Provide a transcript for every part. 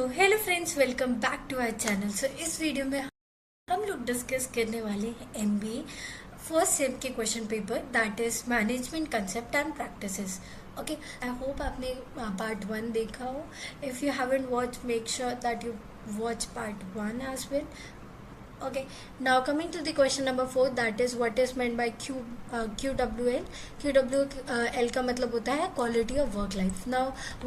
तो hello friends, welcome back to our channel. इस video में हम लोग डिस्कस करने वाले हैं एमबीए फर्स्ट सेम के question paper, that is management concept and practices. Okay, I hope आपने पार्ट 1 देखा हो। If you haven't watch, make sure that you watch part 1 as well. Okay, now coming to the question number 4, that is what is meant by QWL. QWL का मतलब होता है quality of work life. Now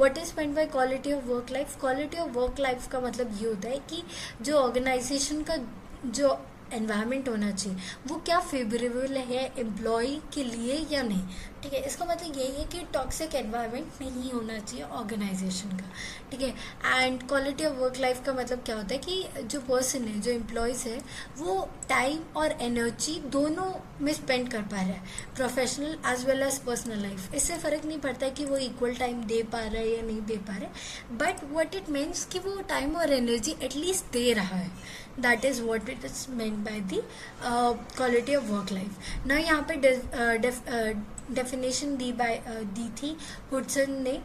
what is meant by quality of work life? Quality of work life का मतलब ये होता है कि जो ऑर्गेनाइजेशन का जो एनवायरनमेंट होना चाहिए वो क्या फेवरेबल है एम्प्लॉय के लिए या नहीं। ठीक है, इसका मतलब यही है कि टॉक्सिक एनवायरनमेंट नहीं होना चाहिए ऑर्गेनाइजेशन का। ठीक है, and quality of work life का मतलब क्या होता है कि जो पर्सन है, जो एम्प्लॉयज़ है, वो टाइम और एनर्जी दोनों में स्पेंड कर पा रहा है, professional as well as personal life. इससे फ़र्क नहीं पड़ता है कि वो इक्वल टाइम दे पा रहा है या नहीं दे पा रहा है, बट व्हाट इट मीन्स कि वो टाइम और एनर्जी एटलीस्ट दे रहा है। That is what it is meant by the quality of work life. ना यहाँ पे डेफिनेशन दी थी हुडसन ने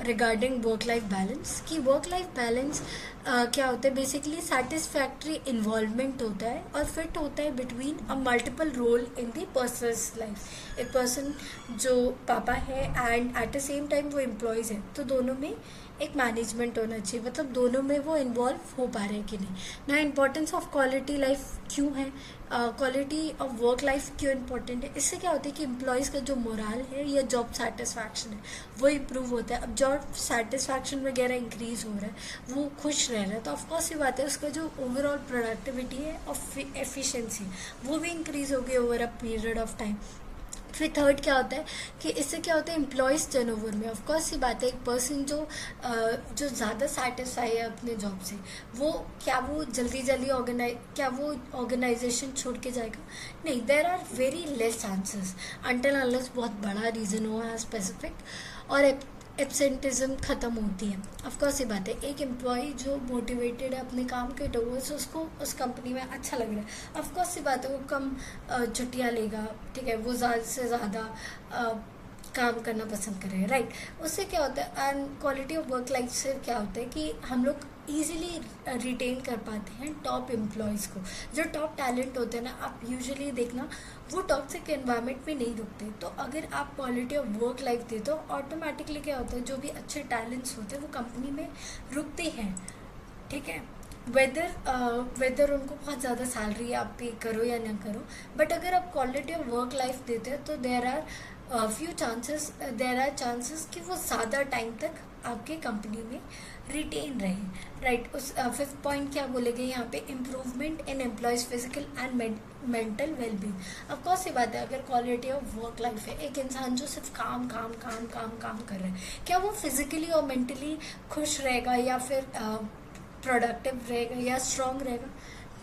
रिगार्डिंग वर्क लाइफ बैलेंस, कि वर्क लाइफ बैलेंस क्या होता है। बेसिकली सेटिस्फैक्ट्री इन्वॉल्वमेंट होता है और फिट होता है between a multiple role in the person's life. एक पर्सन जो पापा है and at the same time वो एम्प्लॉयज़ है, तो दोनों में एक मैनेजमेंट होना चाहिए, मतलब दोनों में वो इन्वॉल्व हो पा रहे हैं कि नहीं। ना इम्पोर्टेंस ऑफ क्वालिटी लाइफ क्यों है, क्वालिटी ऑफ वर्क लाइफ क्यों इम्पोर्टेंट है। इससे क्या होता है कि एम्प्लॉयज़ का जो मोरल है या जॉब सेटिस्फैक्शन है वो इम्प्रूव होता है। अब जॉब सेटिस्फैक्शन वगैरह इंक्रीज हो रहा है, वो खुश रह रहा है, तो ऑफकोर्स ये बात है उसका जो ओवरऑल प्रोडक्टिविटी है और एफिशिएंसी वो भी इंक्रीज होगी over a period of time. फिर थर्ड क्या होता है कि इससे क्या होता है एम्प्लॉयज़ टर्नओवर में। ऑफकोर्स ये बात है, एक पर्सन जो ज़्यादा सेटिस्फाई है अपने जॉब से, वो जल्दी क्या वो ऑर्गेनाइजेशन छोड़ के जाएगा? नहीं, there are very less chances until unless बहुत बड़ा रीज़न हो है स्पेसिफिक और एब्सेंटिज्म ख़त्म होती है। ऑफकोर्स ये बात है, एक एम्प्लॉय जो मोटिवेटेड है अपने काम के टूवर्ड्स, उसको उस कंपनी में अच्छा लग रहा है, ऑफकोर्स ये बात है वो कम छुट्टियाँ लेगा। ठीक है, वो ज़्यादा से ज़्यादा काम करना पसंद करें, राइट। उससे क्या होता है, and quality of work life से क्या होता है कि हम लोग ईजिली रिटेन कर पाते हैं टॉप एम्प्लॉयज़ को। जो टॉप टैलेंट होते हैं ना, आप यूजुअली देखना वो टॉक्सिक एनवायरनमेंट में नहीं रुकते। तो अगर आप क्वालिटी ऑफ वर्क लाइफ दे तो ऑटोमेटिकली क्या होता है, जो भी अच्छे टैलेंट्स होते हैं वो कंपनी में रुकते हैं। ठीक है, वेदर उनको बहुत ज़्यादा सैलरी आप पे करो या ना करो, बट अगर आप क्वालिटी ऑफ वर्क लाइफ देते हो तो देर आर चांसेस कि वो ज़्यादा टाइम तक आपके कंपनी में रिटेन रहे, राइट। उस फिफ्थ पॉइंट क्या बोले गए यहाँ पे, improvement in employees physical and mental wellbeing. Of course ये बात है, अगर क्वालिटी ऑफ वर्क लाइफ है, एक इंसान जो सिर्फ काम काम काम काम काम कर रहा है, क्या वो फिजिकली और मेंटली खुश रहेगा या फिर प्रोडक्टिव रहेगा या स्ट्रांग रहेगा?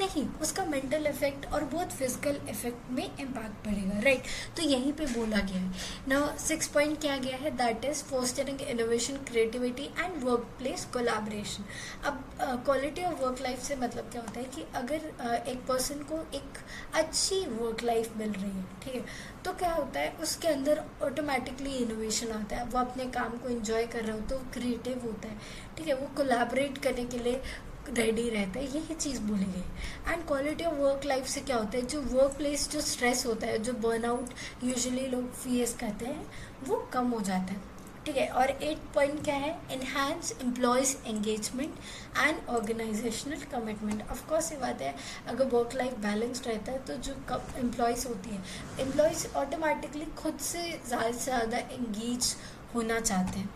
नहीं, उसका मेंटल इफेक्ट और बहुत फिजिकल इफेक्ट में इम्पैक्ट पड़ेगा, राइट। तो यहीं पे बोला गया है ना। 6 पॉइंट क्या गया है, that is fostering innovation, creativity and work place collaboration. अब क्वालिटी ऑफ वर्क लाइफ से मतलब क्या होता है कि अगर एक पर्सन को एक अच्छी वर्क लाइफ मिल रही है, ठीक है, तो क्या होता है उसके अंदर ऑटोमेटिकली इनोवेशन आता है, वो अपने काम को एंजॉय कर रहा हो तो क्रिएटिव होता है। ठीक है, वो कोलैबोरेट करने के लिए रेडी रहता है, यही चीज़ बोली गई। And quality of work life से क्या होता है, जो वर्क प्लेस जो स्ट्रेस होता है, जो बर्नआउट यूजुअली लोग फेस करते हैं, वो कम हो जाता है। ठीक है, और 8 पॉइंट क्या है, enhance employees engagement and organisational commitment. Of course ये बात है, अगर वर्क लाइफ बैलेंस रहता है तो जो एम्प्लॉयज़ होती है, एम्प्लॉयज़ ऑटोमेटिकली खुद से ज़्यादा एंगेज होना चाहते हैं।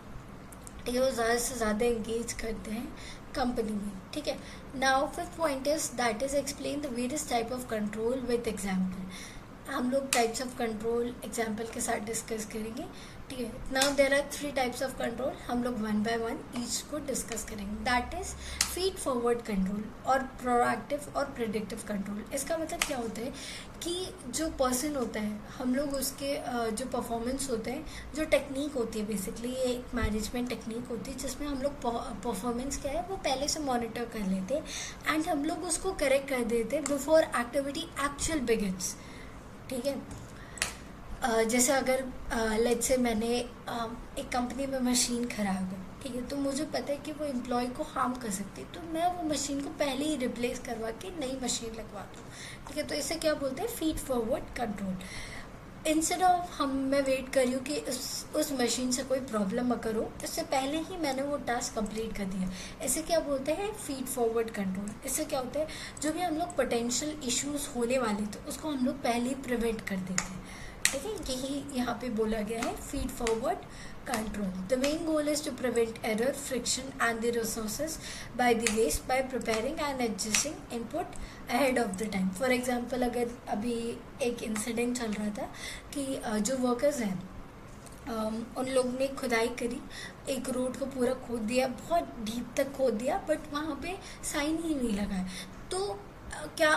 ठीक है, वो ज़्यादा से ज़्यादा एंगेज करते हैं कंपनी में। ठीक है, now fifth point is that is explain the various type of control with example. हम लोग टाइप्स ऑफ कंट्रोल एग्जाम्पल के साथ डिस्कस करेंगे। ठीक है, now there are 3 types of control, हम लोग 1 बाय 1 ईच को डिस्कस करेंगे। That is feed forward control और प्रोएक्टिव और प्रेडिक्टिव कंट्रोल। इसका मतलब क्या होता है कि जो पर्सन होता है, हम लोग उसके जो परफॉर्मेंस होते हैं, जो टेक्निक होती है, बेसिकली ये एक मैनेजमेंट टेक्निक होती है जिसमें हम लोग परफॉर्मेंस क्या है वो पहले से मॉनिटर कर लेते हैं एंड हम लोग उसको करेक्ट कर देते हैं बिफोर एक्टिविटी एक्चुअल बिगिन्स। ठीक है, जैसे अगर लेट्स से मैंने एक कंपनी में मशीन खराब है, ठीक है, तो मुझे पता है कि वो एम्प्लॉय को हार्म कर सकती है, तो मैं वो मशीन को पहले ही रिप्लेस करवा के नई मशीन लगवा दूँ। ठीक है, तो इसे क्या बोलते हैं, feed forward control. Instead of मैं वेट कर रही हूँ कि उस मशीन से कोई प्रॉब्लम अगर हो, इससे पहले ही मैंने वो टास्क कंप्लीट कर दिया। इसे क्या बोलते हैं, फीड फॉरवर्ड कंट्रोल। इससे क्या होता है, जो भी हम लोग पोटेंशियल इश्यूज होने वाले थे उसको हम लोग पहले ही प्रिवेंट कर देते हैं। ठीक है, यही यहाँ पे बोला गया है, feed forward control. The main goal is to prevent error, friction and the resources by the waste by preparing and adjusting input ahead of the time. For example, अगर अभी एक इंसिडेंट चल रहा था कि जो वर्कर्स हैं उन लोग ने खुदाई करी, एक रोड को पूरा खोद दिया, बहुत डीप तक खोद दिया, बट वहाँ पे साइन ही नहीं लगा है। तो क्या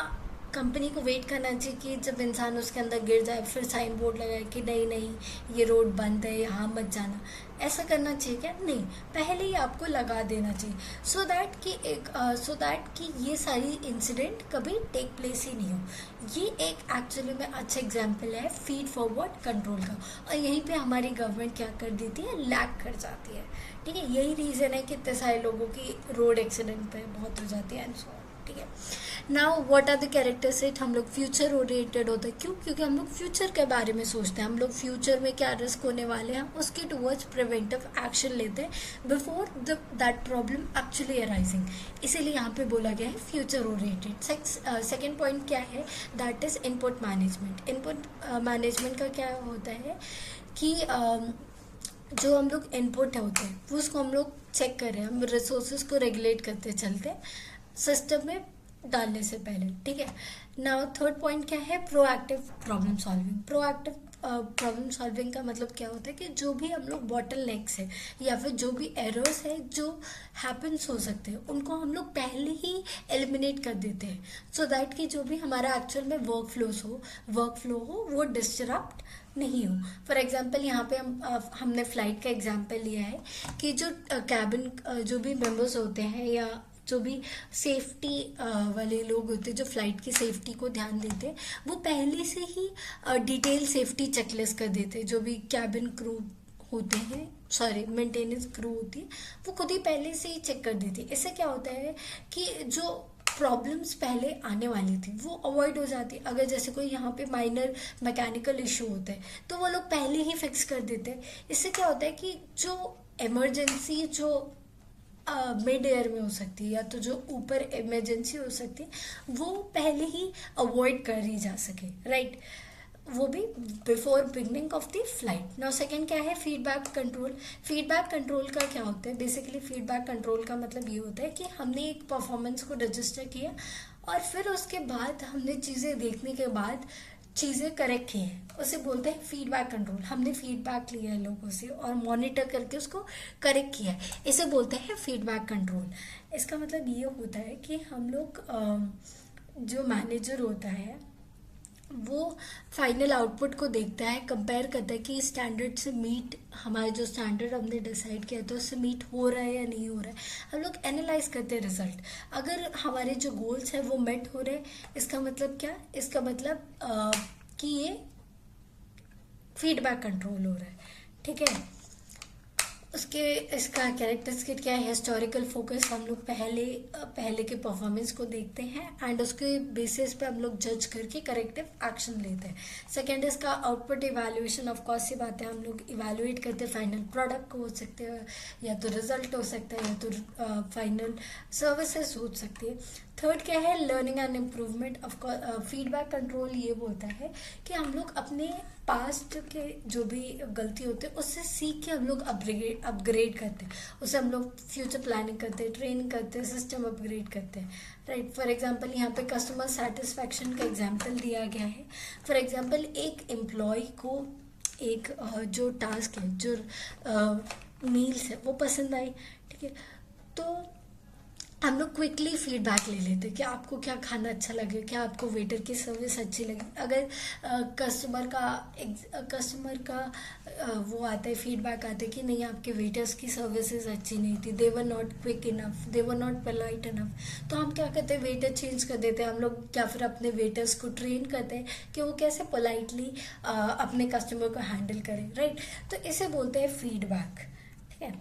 कंपनी को वेट करना चाहिए कि जब इंसान उसके अंदर गिर जाए फिर साइन बोर्ड लगाए कि नहीं नहीं ये रोड बंद है, यहाँ मत जाना? ऐसा करना चाहिए क्या? नहीं, पहले ही आपको लगा देना चाहिए, सो दैट कि ये सारी इंसिडेंट कभी टेक प्लेस ही नहीं हो। ये एक एक्चुअली में अच्छा एग्जांपल है फीड फॉरवर्ड कंट्रोल का, और यहीं पे हमारी गवर्नमेंट क्या कर देती है, लैग कर जाती है। ठीक है, यही रीज़न है कि इतने सारे लोगों की रोड एक्सीडेंट पे बहुत हो जाती है एंड सो। ठीक है, now what are the characteristics, हम लोग फ्यूचर ओरिएंटेड होते हैं। क्यों? क्योंकि हम लोग फ्यूचर के बारे में सोचते हैं, हम लोग फ्यूचर में क्या रिस्क होने वाले हैं उसके टुवर्ड्स प्रिवेंटिव एक्शन लेते हैं before that problem actually arising. इसीलिए यहाँ पे बोला गया है फ्यूचर ओरिएंटेड। सेकेंड पॉइंट क्या है, that is input management. Input management का क्या होता है कि जो हम लोग इनपुट होते हैं वो उसको हम लोग चेक कर रहे हैं, हम रिसोर्सेज को रेगुलेट करते चलते हैं सिस्टम में डालने से पहले। ठीक है, नाउ थर्ड पॉइंट क्या है, proactive problem solving. Proactive problem solving का मतलब क्या होता है कि जो भी हम लोग बॉटल नेक्स है या फिर जो भी एरर्स है जो हैपन्स हो सकते हैं उनको हम लोग पहले ही एलिमिनेट कर देते हैं, सो दैट कि जो भी हमारा एक्चुअल में वर्क फ्लो हो वो डिस्टरप्ट नहीं हो। फॉर एग्जाम्पल यहाँ पे हमने फ्लाइट का एग्जाम्पल लिया है कि जो कैबिन जो भी मेंबर्स होते हैं या जो भी सेफ्टी वाले लोग होते हैं जो फ्लाइट की सेफ्टी को ध्यान देते हैं, वो पहले से ही डिटेल सेफ्टी चेकलिस्ट कर देते हैं। जो भी कैबिन क्रू होते हैं, सॉरी मेंटेनेंस क्रू होती है, वो खुद ही पहले से ही चेक कर देती है। इससे क्या होता है कि जो प्रॉब्लम्स पहले आने वाली थी वो अवॉइड हो जाती है। अगर जैसे कोई यहाँ पे माइनर मैकेनिकल इशू होता है तो वो लोग पहले ही फिक्स कर देते हैं। इससे क्या होता है कि जो इमरजेंसी जो मिड एयर में हो सकती है या तो जो ऊपर इमरजेंसी हो सकती है वो पहले ही अवॉइड कर ही जा सके, राइट, वो भी before beginning of the flight. Now second क्या है, फीडबैक कंट्रोल। फीडबैक कंट्रोल का क्या होता है, बेसिकली फीडबैक कंट्रोल का मतलब ये होता है कि हमने एक परफॉर्मेंस को रजिस्टर किया और फिर उसके बाद हमने चीज़ें देखने के बाद चीज़ें करेक्ट की हैं, उसे बोलते हैं फीडबैक कंट्रोल। हमने फीडबैक लिया है लोगों से और मॉनिटर करके उसको करेक्ट किया है, इसे बोलते हैं फीडबैक कंट्रोल। इसका मतलब ये होता है कि हम लोग जो मैनेजर होता है वो फाइनल आउटपुट को देखता है, कंपेयर करता है कि स्टैंडर्ड से मीट, हमारे जो स्टैंडर्ड हमने डिसाइड किया था उससे मीट हो रहा है या नहीं हो रहा है। हम लोग एनालाइज करते हैं रिजल्ट, अगर हमारे जो गोल्स है वो मेट हो रहे हैं, इसका मतलब क्या, इसका मतलब कि ये फीडबैक कंट्रोल हो रहा है। ठीक है, उसके इसका कैरेक्टरिस्टिक क्या है, हिस्टोरिकल फोकस। हम लोग पहले के परफॉर्मेंस को देखते हैं एंड उसके बेसिस पे हम लोग जज करके करेक्टिव एक्शन लेते हैं। सेकेंड इसका आउटपुट इवैल्यूएशन। ऑफ कोर्स ये बात है, हम लोग इवैल्यूएट करते हैं फाइनल प्रोडक्ट को, हो सकते हैं या तो रिजल्ट हो सकता है या तो फाइनल सर्विसेज हो सकती है। थर्ड क्या है, learning and improvement. Of feedback control ये बोलता है कि हम लोग अपने पास्ट के जो भी गलती होते हैं उससे सीख के हम लोग अपग्रेड करते हैं, उससे हम लोग फ्यूचर प्लानिंग करते हैं, ट्रेनिंग करते हैं, सिस्टम अपग्रेड करते हैं, राइट। फॉर एग्जांपल यहाँ पे कस्टमर सेटिस्फैक्शन का एग्जांपल दिया गया है। फॉर एग्जांपल एक एम्प्लॉय को एक जो टास्क है, जो मील्स है वो पसंद आई, ठीक है, तो हम लोग क्विकली फीडबैक ले लेते हैं कि आपको क्या खाना अच्छा लगे, क्या आपको वेटर की सर्विस अच्छी लगी। अगर कस्टमर का वो आता है, फीडबैक आता है कि नहीं आपके वेटर्स की सर्विसेज अच्छी नहीं थी, they were not quick enough, they were not polite enough, तो हम क्या करते हैं, वेटर चेंज कर देते हैं हम लोग, या फिर अपने वेटर्स को ट्रेन करते हैं कि वो कैसे पोलाइटली अपने कस्टमर को हैंडल करें, राइट। तो इसे बोलते हैं फीडबैक, ठीक है।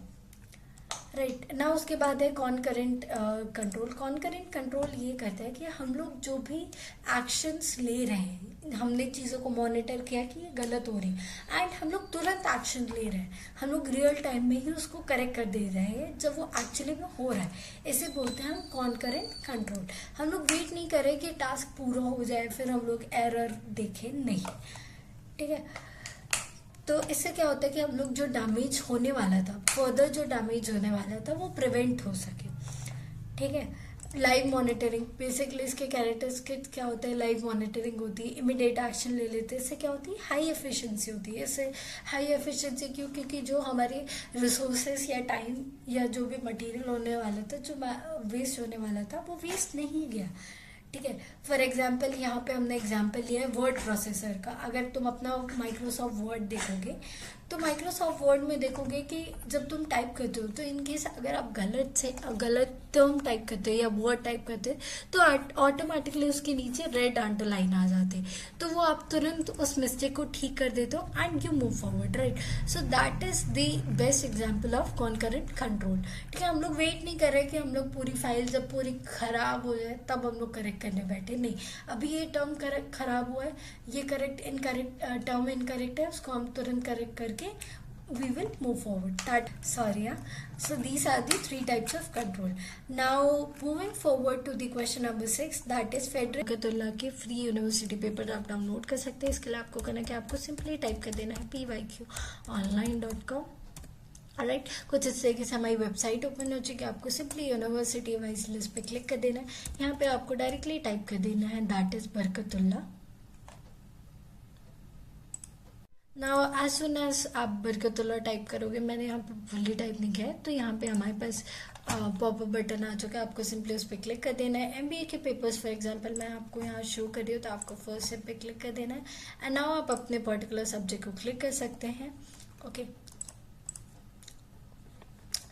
राइट ना। उसके बाद है कॉनकरेंट कंट्रोल। कॉनकरेंट कंट्रोल ये करता है कि हम लोग जो भी एक्शंस ले रहे हैं, हमने चीज़ों को मॉनिटर किया कि ये गलत हो रही है एंड हम लोग तुरंत एक्शन ले रहे हैं, हम लोग रियल टाइम में ही उसको करेक्ट कर दे रहे हैं जब वो एक्चुअली में हो रहा है। इसे बोलते हैं हम कॉनकरेंट कंट्रोल। हम लोग वेट नहीं करें कि टास्क पूरा हो जाए फिर हम लोग एरर देखें, नहीं, ठीक है। तो इससे क्या होता है कि हम लोग जो डैमेज होने वाला था, फर्दर जो डैमेज होने वाला था वो प्रिवेंट हो सके, ठीक है। लाइव मॉनिटरिंग, बेसिकली इसके कैरेक्टर्स के क्या होता है, लाइव मॉनिटरिंग होती है, इमीडिएट एक्शन ले लेते हैं। इससे क्या होती है, हाई एफिशिएंसी होती है। इससे हाई एफिशिएंसी क्यों, क्योंकि जो हमारे रिसोर्सेस या टाइम या जो भी मटेरियल होने वाला था, जो वेस्ट होने वाला था, वो वेस्ट नहीं गया, ठीक है। फॉर एग्जाम्पल यहाँ पे हमने एग्जाम्पल लिया है वर्ड प्रोसेसर का। अगर तुम अपना माइक्रोसॉफ्ट वर्ड देखोगे तो माइक्रोसॉफ्ट वर्ड में देखोगे कि जब तुम टाइप करते हो तो इनकेस अगर आप गलत टर्म टाइप करते हो या वर्ड टाइप करते हो तो ऑटोमेटिकली उसके नीचे रेड अंडरलाइन आ जाते, तो वो आप तुरंत उस मिस्टेक को ठीक कर देते हो and you move forward, right. So that is the best example of कॉनकरेंट control, ठीक है। हम लोग वेट नहीं कर रहे कि हम लोग पूरी फाइल जब पूरी खराब हो जाए तब हम लोग करेक्ट करने बैठे, नहीं। अभी ये टर्म करेक्ट खराब हुआ है, ये करेक्ट इनकरेक्ट टर्म इनकरेक्ट है, उसको हम तुरंत करेक्ट करके we will move forward. So these are the three types of control. Now moving forward to the question number 6, that is Frederick Gatulla के फ्री यूनिवर्सिटी पेपर आप download कर सकते हैं। इसके लिए आपको करना क्या, आपको सिंपली टाइप कर देना है pyqonline.com। ऑलराइट, कुछ इस तरीके से हमारी वेबसाइट ओपन हो चुकी है। आपको सिंपली यूनिवर्सिटी वाइज लिस्ट पे क्लिक कर देना है। यहाँ पे आपको डायरेक्टली टाइप कर देना है that is Barkatullah. Now as soon as आप बरकतुल्ला टाइप करोगे, मैंने यहाँ पे फुल्ली टाइप नहीं किया है, तो यहाँ पे हमारे पास पॉपअप बटन आ चुका है। आपको सिंपली उस पर क्लिक कर देना है। एमबीए के पेपर्स फॉर एग्जांपल मैं आपको यहाँ शो कर रही हूँ, तो आपको फर्स्ट स्टेप पे क्लिक कर देना है एंड नाउ आप अपने पर्टिकुलर सब्जेक्ट को क्लिक कर सकते हैं, ओके।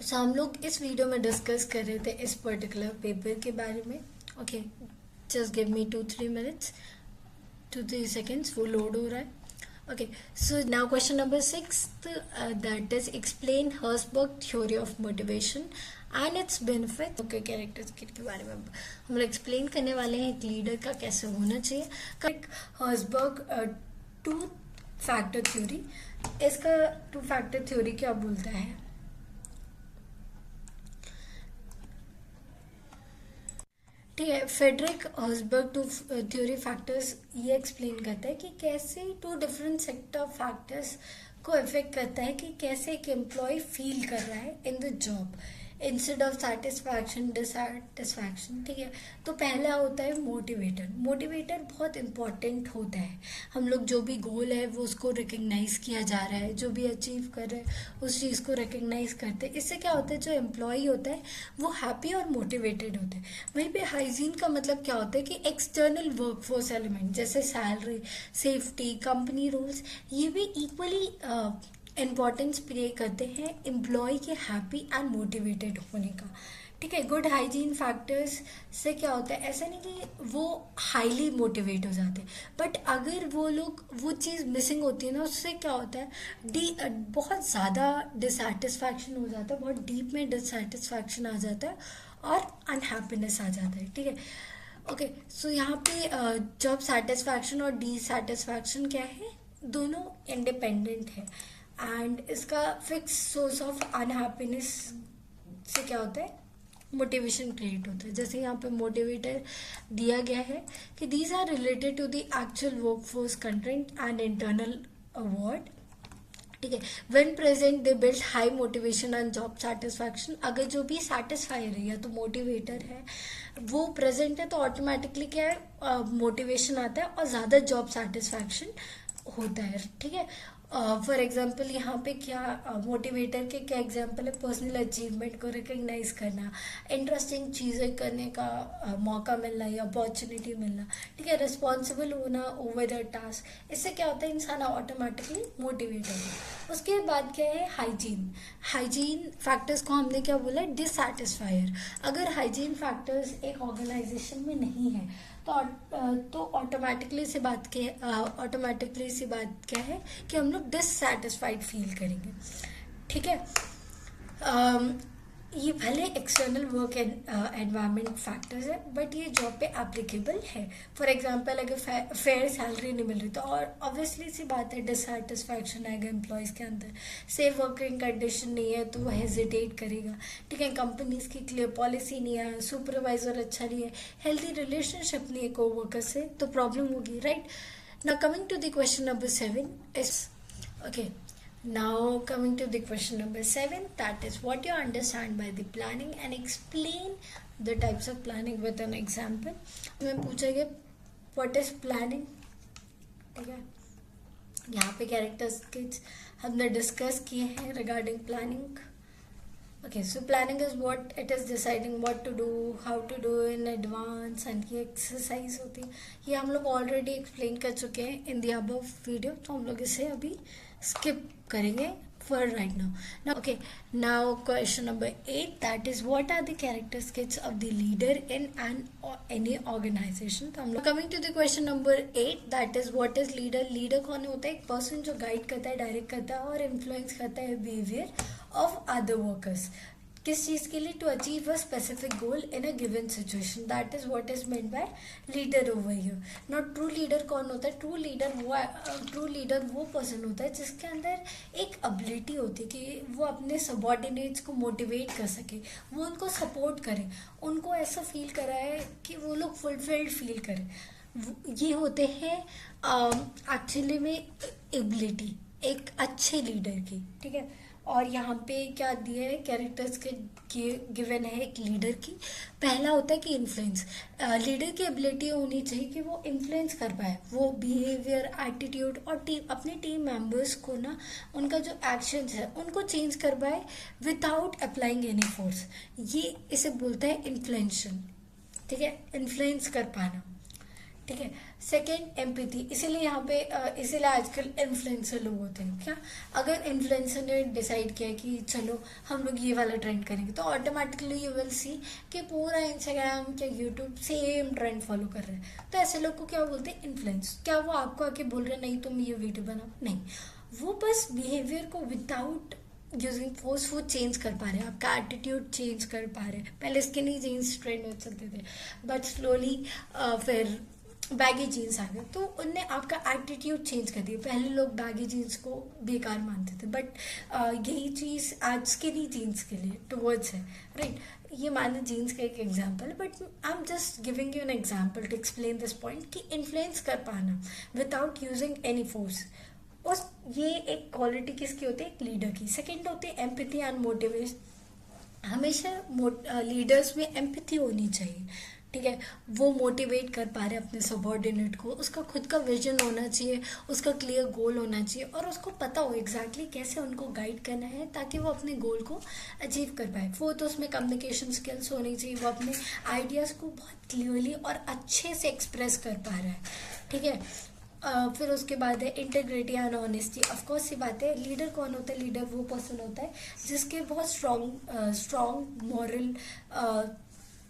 सो हम लोग इस वीडियो में डिस्कस कर रहे थे इस पर्टिकुलर पेपर के बारे में, okay. Just give me 2-3 minutes, 2-3 seconds, वो लोड हो रहा है। Okay, so now question number 6, that is explain Herzberg theory of motivation and its benefits. Okay, characters के बारे में हम लोग एक्सप्लेन करने वाले हैं, एक लीडर का कैसे होना चाहिए। हर्सबर्ग टू फैक्टर थ्योरी, इसका टू फैक्टर थ्योरी क्या बोलता है, ठीक है। Frederick Herzberg two theory factors ये एक्सप्लेन करता है कि कैसे two different set of factors को इफेक्ट करता है कि कैसे एक एम्प्लॉय फील कर रहा है in the job instead of satisfaction dissatisfaction, ठीक है। तो पहला होता है मोटिवेटर। मोटिवेटर बहुत इंपॉर्टेंट होता है। हम लोग जो भी गोल है वो उसको रिकग्नाइज किया जा रहा है, जो भी अचीव कर रहे हैं उस चीज़ को रिकग्नाइज करते हैं। इससे क्या होता है, जो एम्प्लॉय होता है वो हैप्पी और मोटिवेटेड होते हैं। वहीं पे हाइजीन का मतलब क्या होता है कि एक्सटर्नल वर्कफोर्स एलिमेंट जैसे सैलरी, सेफ्टी, कंपनी रूल्स, ये भी इक्वली इम्पॉर्टेंस प्ले करते हैं एम्प्लॉय के हैप्पी एंड मोटिवेटेड होने का, ठीक है। गुड हाइजीन फैक्टर्स से क्या होता है, ऐसा नहीं कि वो हाईली मोटिवेट हो जाते, बट अगर वो लोग वो चीज़ मिसिंग होती है ना, उससे क्या होता है बहुत ज़्यादा डिससेटिस्फैक्शन हो जाता है, बहुत डीप में डिससेटिस्फैक्शन आ जाता है और अनहैप्पीनेस आ जाता है, ठीक है। ओके, सो यहाँ पे जॉब सेटिस्फैक्शन और डिससेटिस्फैक्शन क्या है, दोनों इंडिपेंडेंट है एंड इसका फिक्स सोर्स ऑफ अनहैप्पीनेस से क्या होता है, मोटिवेशन क्रिएट होता है। जैसे यहाँ पे मोटिवेटर दिया गया है कि these are related to the actual workforce content and internal award, ठीक है। When present they build high motivation and job satisfaction. अगर जो भी सेटिस्फायर है या तो मोटिवेटर है वो प्रेजेंट है तो ऑटोमेटिकली क्या है, मोटिवेशन आता है और ज़्यादा जॉब सेटिस्फैक्शन होता है, ठीक है। फॉर एग्जाम्पल यहाँ पे क्या मोटिवेटर के क्या एग्जाम्पल है, पर्सनल अचीवमेंट को रिकग्नाइज करना, इंटरेस्टिंग चीज़ें करने का मौका मिलना या अपॉर्चुनिटी मिलना, ठीक है। रिस्पॉन्सिबल होना ओवर द टास्क, इससे क्या होता है, इंसान ऑटोमेटिकली मोटिवेट होता है। उसके बाद क्या है, हाइजीन। हाइजीन फैक्टर्स को हमने क्या बोला, डिससेटिस्फायर। अगर हाइजीन फैक्टर्स एक ऑर्गेनाइजेशन में नहीं है तो ऑटोमेटिकली सी बात क्या है कि हम लोग डिससेटिस्फाइड फील करेंगे, ठीक है। ये भले एक्सटर्नल वर्क एनवायरनमेंट फैक्टर्स है, बट ये जॉब पे एप्लीकेबल है. फॉर एग्जांपल अगर फेयर सैलरी नहीं मिल रही तो और ऑब्वियसली सी बात है डिससेटिस्फैक्शन आएगा एम्प्लॉयज़ के अंदर. सेफ वर्किंग कंडीशन नहीं है तो वो हेजिटेट करेगा. ठीक है, कंपनीज की क्लियर पॉलिसी नहीं है, सुपरवाइजर अच्छा नहीं है, हेल्दी रिलेशनशिप नहीं है को वर्कर से, तो प्रॉब्लम होगी, right. Now coming to the question number 7 is okay. Now coming to the question number 7, that is what you understand by the planning and explain the types of planning with an example. मैं पूछेंगे what is planning. ठीक है, यहाँ पे characters kids हमने discuss किए हैं regarding planning. Okay, so planning is what it is deciding what to do, how to do in advance, and ये एक्सरसाइज होती है. ये हम लोग ऑलरेडी एक्सप्लेन कर चुके हैं इन द अबव वीडियो, तो हम लोग इसे अभी स्किप करेंगे for right now. Now question number 8, that is what are the characteristics of the leader in any organization. तो हम लोग coming to the question number 8, that is what is leader. leader कौन होता है? एक पर्सन जो guide करता है, डायरेक्ट करता है और इन्फ्लुएंस करता है बिहेवियर ऑफ अदर वर्कर्स. किस चीज़ के लिए? To achieve a specific goal in a given situation. That is what is meant by leader over here. Not true leader कौन होता है? ट्रू लीडर वो पर्सन होता है जिसके अंदर एक एबिलिटी होती है कि वो अपने सबॉर्डिनेट्स को मोटिवेट कर सके, वो उनको सपोर्ट करे, उनको ऐसा फील कराए कि वो लोग फुलफिल्ड फील करें. ये होते हैं एक्चुअली में एबिलिटी एक अच्छे लीडर की. ठीक है, और यहाँ पे क्या दिया है कैरेक्टर्स के गिवन है एक लीडर की. पहला होता है कि इन्फ्लुएंस. लीडर की एबिलिटी होनी चाहिए कि वो इन्फ्लुएंस कर पाए, वो बिहेवियर, एटीट्यूड और अपने टीम मेंबर्स को ना उनका जो एक्शंस है उनको चेंज कर पाए विदाउट अप्लाइंग एनी फोर्स. ये इसे बोलते हैं इन्फ्लुएंशन. ठीक है, इन्फ्लुएंस कर पाना. ठीक है. Second empathy. इसीलिए यहाँ पे इसीलिए आजकल इन्फ्लुएंसर लोग होते हैं. क्या? अगर इन्फ्लुएंसर ने डिसाइड किया कि चलो हम लोग ये वाला ट्रेंड करेंगे, तो ऑटोमेटिकली यू विल सी कि पूरा इंस्टाग्राम क्या यूट्यूब सेम ट्रेंड फॉलो कर रहे हैं. तो ऐसे लोग को क्या बोलते हैं? इन्फ्लुएंस. क्या वो आपको आके बोल रहे नहीं तुम ये वीडियो बनाओ? नहीं, वो बस बिहेवियर को विदाउट यूजिंग फोर्स वो चेंज कर पा रहे हैं, आपका एटीट्यूड चेंज कर पा रहे हैं. पहले स्किनी जीन्स ट्रेंड में चलते थे, बट स्लोली फिर बैगी जीन्स आ गए, तो उनने आपका एटीट्यूड चेंज कर दिया. पहले लोग बैगी जीन्स को बेकार मानते थे, बट यही चीज़ आज स्किनी जीन्स के लिए टुवर्ड्स है, राइट. ये माने जीन्स का एक example, but I am just giving you an example to explain this point कि इन्फ्लुएंस कर पाना विदाउट यूजिंग एनी फोर्स. उस ये एक क्वालिटी किसकी होती है? एक लीडर की. सेकेंड होती है एम्पैथी एंड मोटिवेशन. हमेशा लीडर्स में एम्पैथी होनी चाहिए. ठीक है, वो मोटिवेट कर पा रहे अपने सबॉर्डिनेट को, उसका खुद का विजन होना चाहिए, उसका क्लियर गोल होना चाहिए और उसको पता हो एग्जैक्टली कैसे उनको गाइड करना है ताकि वो अपने गोल को अचीव कर पाए. फोर्थ, उसमें कम्युनिकेशन स्किल्स होनी चाहिए, वो अपने आइडियाज़ को बहुत क्लियरली और अच्छे से एक्सप्रेस कर पा रहा है. ठीक है. फिर उसके बाद है इंटेग्रिटी एंड ऑनेस्टी. ऑफकोर्स ये बात है. लीडर कौन होता है? लीडर वो पर्सन होता है जिसके बहुत स्ट्रॉन्ग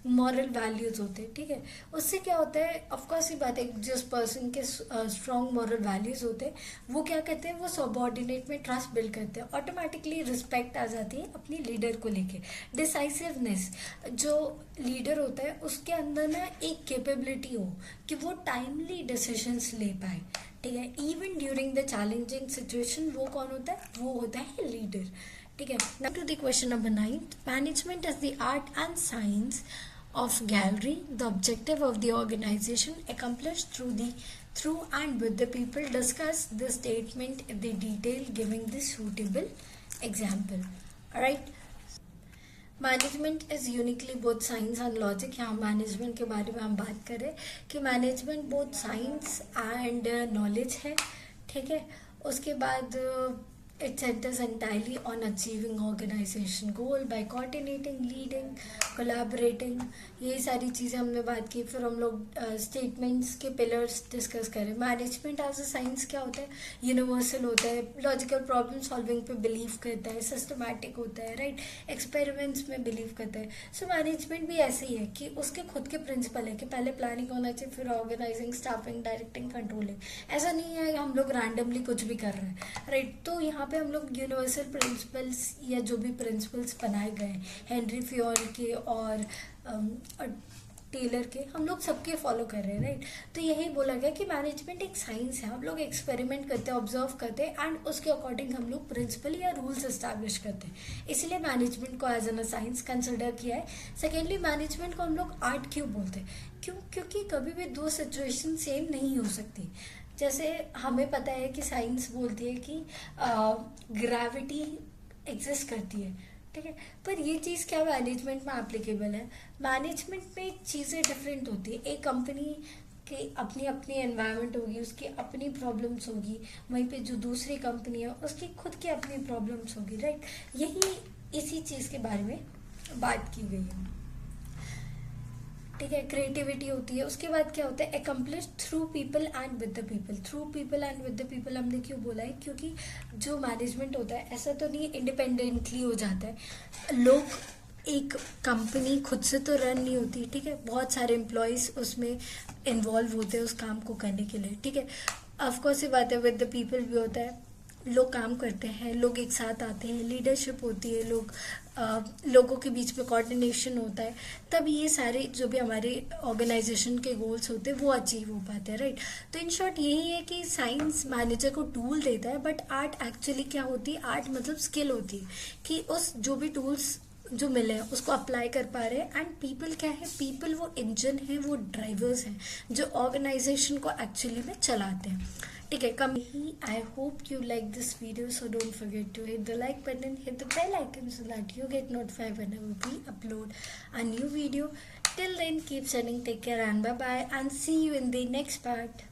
मॉरल वैल्यूज होते हैं. ठीक है, उससे क्या होता है? ऑफकोर्स ये बात है, जिस पर्सन के स्ट्रॉन्ग मॉरल वैल्यूज होते हैं वो क्या कहते हैं? वो सबॉर्डिनेट में ट्रस्ट बिल्ड करते हैं, ऑटोमेटिकली रिस्पेक्ट आ जाती है अपनी लीडर को लेके. डिसाइसिवनेस. जो लीडर होता है उसके अंदर ना एक कैपेबिलिटी हो कि वो टाइमली डिसीजंस ले पाए. ठीक है, even during the challenging situation. वो कौन होता है? वो होता है लीडर. ठीक है. Now to the question number 9, management is the art and science of gallery. The objective of the organization accomplished through and with the people. Discuss the statement in the detail giving the suitable example. Alright. Management is uniquely both science and logic. यहाँ management के बारे में हम बात करें कि management both science and knowledge है. ठीक है. उसके बाद it centers entirely on achieving organization goal by coordinating, leading, collaborating. यही सारी चीज़ें हमने बात की. फिर हम लोग स्टेटमेंट्स के पिलर्स डिस्कस करें. मैनेजमेंट एज अ साइंस क्या होता है? यूनिवर्सल होता है, लॉजिकल प्रॉब्लम सॉल्विंग पे बिलीव करता है, सिस्टमैटिक होता है, राइट. एक्सपेरिमेंट्स में बिलीव करता है. सो मैनेजमेंट भी ऐसे ही है कि उसके खुद के प्रिंसिपल है कि पहले प्लानिंग होना चाहिए, फिर ऑर्गेनाइजिंग, स्टाफिंग, डायरेक्टिंग, कंट्रोलिंग. ऐसा नहीं है हम लोग रैंडमली कुछ भी कर रहे हैं, राइट. तो यहाँ यहाँ पे हम लोग यूनिवर्सल प्रिंसिपल्स या जो भी प्रिंसिपल्स बनाए गए हैं हेनरी फ्योल के और टेलर के, हम लोग सबके फॉलो कर रहे हैं, राइट। तो यही बोला गया कि मैनेजमेंट एक साइंस है, हम लोग एक्सपेरिमेंट करते हैं, ऑब्जर्व करते हैं एंड उसके अकॉर्डिंग हम लोग प्रिंसिपल या रूल्स एस्टैब्लिश करते हैं, इसलिए मैनेजमेंट को as an a science consider किया है। सेकेंडली, मैनेजमेंट को हम लोग आर्ट क्यों बोलते हैं? क्योंकि कभी भी दो सिचुएशन सेम नहीं हो सकती। जैसे हमें पता है कि साइंस बोलती है कि ग्रेविटी एग्जिस्ट करती है, ठीक है, पर ये चीज़ क्या मैनेजमेंट में एप्लीकेबल है? मैनेजमेंट में चीज़ें डिफरेंट होती है। एक कंपनी की अपनी अपनी एनवायरनमेंट होगी, उसकी अपनी प्रॉब्लम्स होगी, वहीं पे जो दूसरी कंपनी है उसकी खुद की अपनी प्रॉब्लम्स होगी, राइट। यही इसी चीज़ के बारे में बात की गई है, ठीक है। क्रिएटिविटी होती है, उसके बाद क्या होता है? Accomplish through people and with the people. Through people and with the people हमने क्यों बोला है? क्योंकि जो मैनेजमेंट होता है ऐसा तो नहीं इंडिपेंडेंटली हो जाता है, लोग एक कंपनी खुद से तो रन नहीं होती, ठीक है, बहुत सारे एम्प्लॉयज़ उसमें इन्वॉल्व होते हैं उस काम को करने के लिए, ठीक है। ऑफकोर्स ये बात है, विद द पीपल भी होता है, लोग काम करते हैं, लोग एक साथ आते हैं, लीडरशिप होती है, लोगों के बीच में कोऑर्डिनेशन होता है, तब ये सारे जो भी हमारे ऑर्गेनाइजेशन के गोल्स होते हैं वो अचीव हो पाते हैं, राइट। तो इन शॉर्ट यही है कि साइंस मैनेजर को टूल देता है, बट आर्ट एक्चुअली क्या होती है? आर्ट मतलब स्किल होती है कि उस जो भी टूल्स जो मिले हैं उसको अप्लाई कर पा रहे हैं। एंड पीपल क्या है? पीपल वो इंजन है, वो ड्राइवर्स हैं जो ऑर्गेनाइजेशन को एक्चुअली में चलाते हैं, ठीक है। कम ही I hope you like this video, so don't forget to hit the like button, hit the bell icon so that you get notified whenever we upload a new video. Till then, keep studying, take care and bye bye, and see you in the next part.